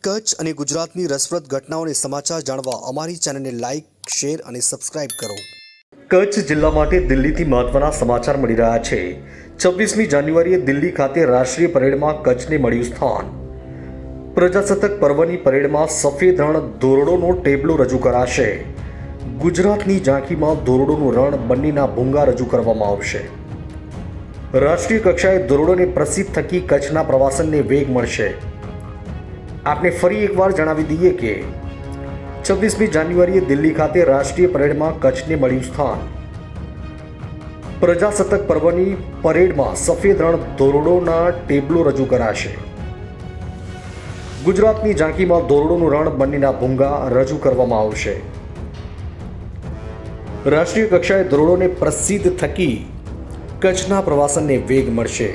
કચ્છ અને ગુજરાતની રસપ્રદ ઘટનાઓને સમાચાર જાણવા અમારી ચેનલને લાઇક, શેર અને સબસ્ક્રાઇબ કરો. કચ્છ જિલ્લા માટે દિલ્હીથી મહત્વના સમાચાર મળી રહ્યા છે. 26મી જાન્યુઆરીએ દિલ્હી ખાતે રાષ્ટ્રીય પરેડમાં કચ્છને મળ્યું સ્થાન. પ્રજાસત્તાક પર્વની પરેડમાં સફેદ રણ ધોરડોનો ટેબલો રજૂ કરાશે. ગુજરાતની ઝાંખીમાં ધોરડોનું રણ બંનેના ભૂંગા રજૂ કરવામાં આવશે. રાષ્ટ્રીય કક્ષાએ ધોરડોને પ્રસિદ્ધ થકી કચ્છના પ્રવાસનને વેગ મળશે. આપને ફરી એકવાર જણાવી દઈએ કે 26મી જાન્યુઆરીએ દિલ્હી ખાતે રાષ્ટ્રીય પરેડમાં કચ્છને મળ્યું સ્થાન. પ્રજાસત્તાક પર્વની પરેડમાં સફેદ રણ ધોરડોના ટેબલો રજૂ કરાશે. ગુજરાતની ઝાંખીમાં ધોરડોનું રણ બંનેના ભૂંગા રજૂ કરવામાં આવશે. રાષ્ટ્રીય કક્ષાએ ધોરડોને પ્રસિદ્ધ થકી કચ્છના પ્રવાસનને વેગ મળશે.